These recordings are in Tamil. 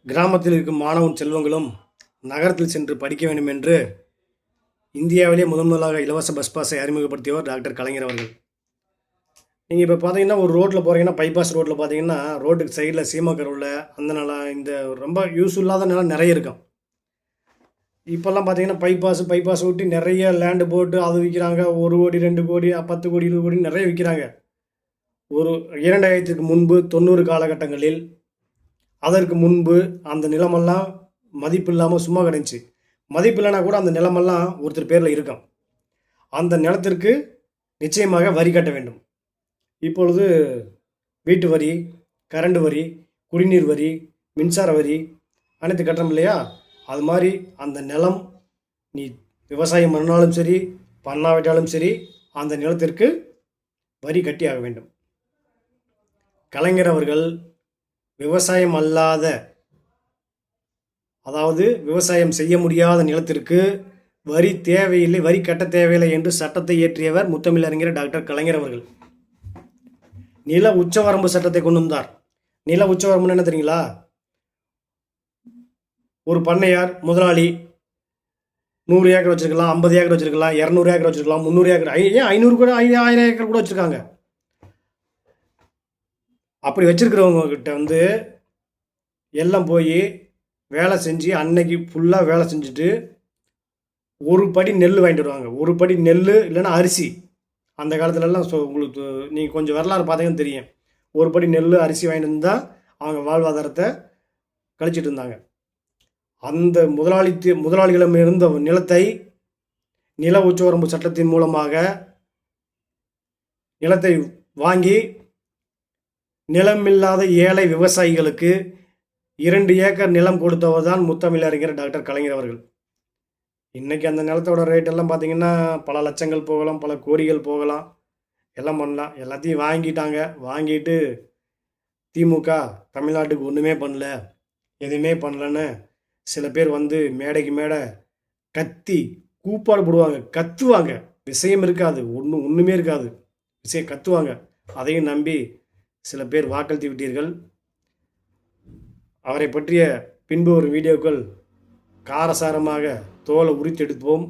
கிராமத்தில் இருக்கும் மாணவன் செல்வங்களும் நகரத்தில் சென்று படிக்க வேண்டும் என்று இந்தியாவிலே முதலாக இலவச பஸ் பாஸை அறிமுகப்படுத்தியவர் டாக்டர் கலைஞர் அவர்கள். நீங்கள் இப்போ பார்த்தீங்கன்னா ஒரு ரோட்டில் போகிறீங்கன்னா, பைபாஸ் ரோட்டில் பார்த்தீங்கன்னா ரோட்டுக்கு சைடில் சீமக்கருவில் அந்த நிலம், இந்த ரொம்ப யூஸ் இல்லாத நிலம் நிறைய இருக்கும். இப்போல்லாம் பார்த்தீங்கன்னா பைபாஸ் விட்டு நிறைய லேண்டு போட்டு அது விற்கிறாங்க. 1 கோடி 2 கோடி 10 கோடி 20 கோடி நிறைய விற்கிறாங்க. ஒரு 2000க்கு முன்பு 90 காலகட்டங்களில், அதற்கு முன்பு அந்த நிலமெல்லாம் மதிப்பு இல்லாமல் சும்மா கிடந்துச்சு. மதிப்பு இல்லைனா கூட அந்த நிலமெல்லாம் ஒருத்தர் பேரில் இருக்கும். அந்த நிலத்திற்கு நிச்சயமாக வரி கட்ட வேண்டும். இப்பொழுது வீட்டு வரி, கரண்ட் வரி, குடிநீர் வரி, மின்சார வரி அனைத்து கட்டுறோம் இல்லையா? அது மாதிரி அந்த நிலம் நீ விவசாயம் பண்ணாலும் சரி, பண்ணாவிட்டாலும் சரி, அந்த நிலத்திற்கு வரி கட்டி ஆக வேண்டும். கலைஞர் அவர்கள் விவசாயம் அல்லாத, அதாவது விவசாயம் செய்ய முடியாத நிலத்திற்கு வரி தேவையில்லை, வரி கட்ட தேவையில்லை என்று சட்டத்தை இயற்றியவர் முத்தமிழறிஞர் டாக்டர் கலைஞர் அவர்கள். நில உச்சவரம்பு சட்டத்தை கொண்டு வந்தார். நில உச்சவரம்புன்னு என்ன தெரியுங்களா? ஒரு பண்ணையார் முதலாளி 100 ஏக்கர் வச்சிருக்கலாம், 50 ஏக்கர் வச்சிருக்கலாம், 200 ஏக்கர் வச்சிருக்கலாம், 300 ஏக்கர், ஏன் 500 கூட 1000 ஏக்கர் கூட வச்சிருக்காங்க. அப்படி வச்சிருக்கிறவங்க கிட்ட எல்லாம் போய் வேலை செஞ்சு அன்னைக்கு ஃபுல்லாக வேலை செஞ்சுட்டு ஒரு படி நெல் வாங்கிட்டு வருவாங்க. ஒரு படி நெல் இல்லைன்னா அரிசி. அந்த காலத்துலலாம் உங்களுக்கு நீங்கள் கொஞ்சம் வரலாறு பார்த்தீங்கன்னு தெரியும். ஒரு படி நெல் அரிசி வாங்கிட்டு இருந்தால் அவங்க வாழ்வாதாரத்தை கழிச்சிட்டு இருந்தாங்க. அந்த முதலாளிகளிடம் இருந்த நிலத்தை நில உச்சவரம்பு சட்டத்தின் மூலமாக நிலத்தை வாங்கி நிலமில்லாத ஏழை விவசாயிகளுக்கு 2 ஏக்கர் நிலம் கொடுத்தவர் தான் முத்தமிழறிஞர் டாக்டர் கலைஞர் அவர்கள். இன்றைக்கி அந்த நிலத்தோட ரேட்டெல்லாம் பார்த்திங்கன்னா பல லட்சங்கள் போகலாம், பல கோடிகள் போகலாம், எல்லாம் பண்ணலாம். எல்லாத்தையும் வாங்கிட்டாங்க. வாங்கிட்டு திமுக தமிழ்நாட்டுக்கு ஒன்றுமே பண்ணல, எதுவுமே பண்ணலன்னு சில பேர் மேடைக்கு மேடை கத்தி கூப்பாடு போடுவாங்க, கத்துவாங்க. விஷயம் இருக்காது, ஒன்றுமே இருக்காது, விஷயம் கத்துவாங்க. அதையும் நம்பி சில பேர் வாக்களித்து விட்டீர்கள். அவரை பற்றிய பின்பு ஒரு வீடியோக்கள் காரசாரமாக தோலை உரித்தெடுப்போம்.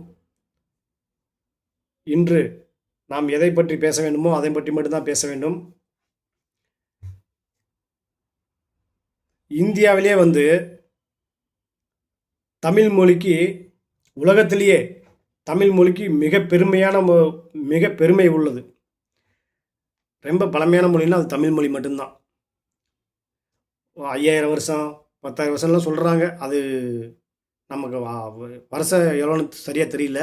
இன்று நாம் எதை பற்றி பேச வேண்டுமோ அதை பற்றி மட்டும்தான் பேச வேண்டும். இந்தியாவிலே தமிழ் மொழிக்கு, உலகத்திலேயே தமிழ் மொழிக்கு மிக பெருமை உள்ளது. ரொம்ப பழமையான மொழின்னா அது தமிழ் மொழி மட்டும்தான். 5000 வருஷம் 10,000 வருஷம்லாம் சொல்கிறாங்க. அது நமக்கு வருஷம் எவ்வளோன்னு சரியாக தெரியல.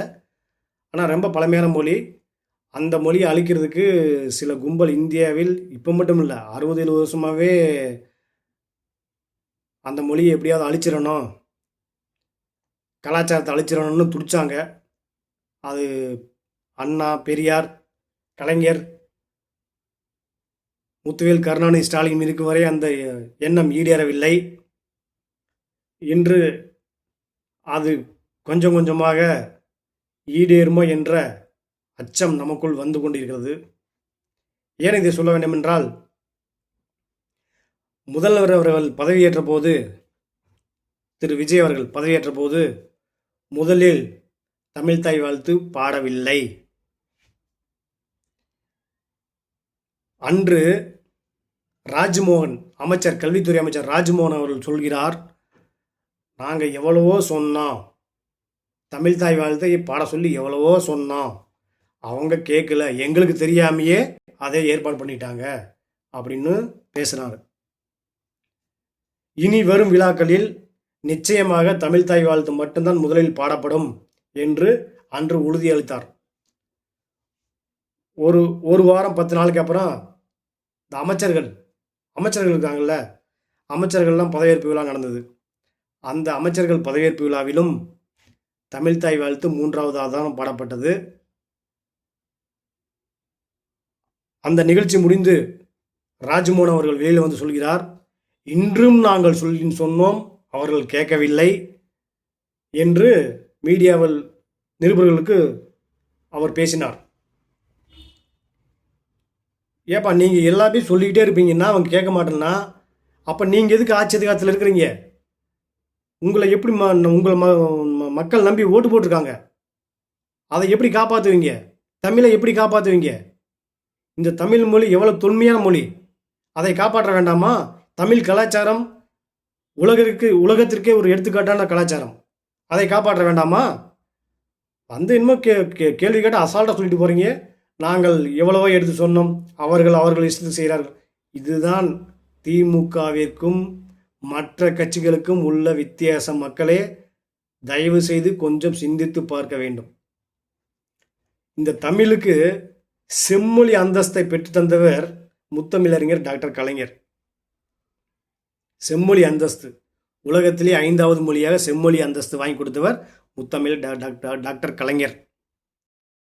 ஆனால் ரொம்ப பழமையான மொழி. அந்த மொழியை அழிக்கிறதுக்கு சில கும்பல் இந்தியாவில் இப்போ மட்டும் இல்லை, 60-70 வருஷமாகவே அந்த மொழியை எப்படியாவது அழிச்சிடணும், கலாச்சாரத்தை அழிச்சிடணும்னு துடிச்சாங்க. அது அண்ணா, பெரியார், கலைஞர், முத்துவேல், கருணாநிதி, ஸ்டாலின் இருக்கும் வரை அந்த எண்ணம் ஈடேறவில்லை. இன்று அது கொஞ்சம் கொஞ்சமாக ஈடேறுமோ என்ற அச்சம் நமக்குள் வந்து கொண்டிருக்கிறது. ஏன் இதை சொல்ல வேண்டும் என்றால், முதல்வர் அவர்கள் பதவியேற்ற போது, திரு விஜய் அவர்கள் பதவியேற்ற போது முதலில் தமிழ்தாய் வாழ்த்து பாடவில்லை. அன்று ராஜ்மோகன் அமைச்சர், கல்வித்துறை அமைச்சர் ராஜ்மோகன் அவர்கள் சொல்கிறார், நாங்கள் எவ்வளவோ சொன்னோம், தமிழ்தாய் வாழ்த்தை பாட சொல்லி எவ்வளவோ சொன்னோம், அவங்க கேட்கல, எங்களுக்கு தெரியாமையே அதை ஏற்பாடு பண்ணிட்டாங்க அப்படின்னு பேசினார். இனி வரும் விழாக்களில் நிச்சயமாக தமிழ்தாய் வாழ்த்து மட்டும்தான் முதலில் பாடப்படும் என்று அன்று உறுதியளித்தார். ஒரு வாரம் 10 நாளுக்கு அப்புறம் இந்த அமைச்சர்கள் இருக்காங்கல்ல, அமைச்சர்கள்லாம் பதவியேற்பு விழா நடந்தது. அந்த அமைச்சர்கள் பதவியேற்பு விழாவிலும் தமிழ்தாய் வாழ்த்து 3வது தான் பாடப்பட்டது. அந்த நிகழ்ச்சி முடிந்து ராஜ்மோகன் அவர்கள் வெளியில் சொல்கிறார், இன்றும் நாங்கள் சொன்னோம், அவர்கள் கேட்கவில்லை என்று மீடியாவில் நிருபர்களுக்கு அவர் பேசினார். ஏப்பா, நீங்கள் எல்லாத்தையும் சொல்லிக்கிட்டே இருப்பீங்கன்னா அவங்க கேட்க மாட்டேன்னா அப்போ நீங்கள் எதுக்கு ஆட்சி அதிகாரத்தில் இருக்கிறீங்க? உங்களை எப்படி உங்களை மக்கள் நம்பி ஓட்டு போட்டிருக்காங்க. அதை எப்படி காப்பாற்றுவீங்க? தமிழை எப்படி காப்பாற்றுவீங்க? இந்த தமிழ் மொழி எவ்வளோ தொன்மையான மொழி, அதை காப்பாற்ற வேண்டாமா? தமிழ் கலாச்சாரம் உலகத்திற்கே ஒரு எடுத்துக்காட்டான கலாச்சாரம், அதை காப்பாற்ற வேண்டாமா? வந்து இன்னும் கேள்வி கேட்டால் அசால்ட்டாக சொல்லிட்டு போகிறீங்க. நாங்கள் எவ்வளவோ எடுத்து சொன்னோம், அவர்கள் இஷ்டத்துக்கு செய்கிறார்கள். இதுதான் திமுகவிற்கும் மற்ற கட்சிகளுக்கும் உள்ள வித்தியாசம். மக்களே, தயவு செய்து கொஞ்சம் சிந்தித்து பார்க்க வேண்டும். இந்த தமிழுக்கு செம்மொழி அந்தஸ்தை பெற்று தந்தவர் முத்தமிழறிஞர் டாக்டர் கலைஞர். செம்மொழி அந்தஸ்து உலகத்திலே 5வது மொழியாக செம்மொழி அந்தஸ்து வாங்கி கொடுத்தவர் முத்தமிழ் டாக்டர் கலைஞர்.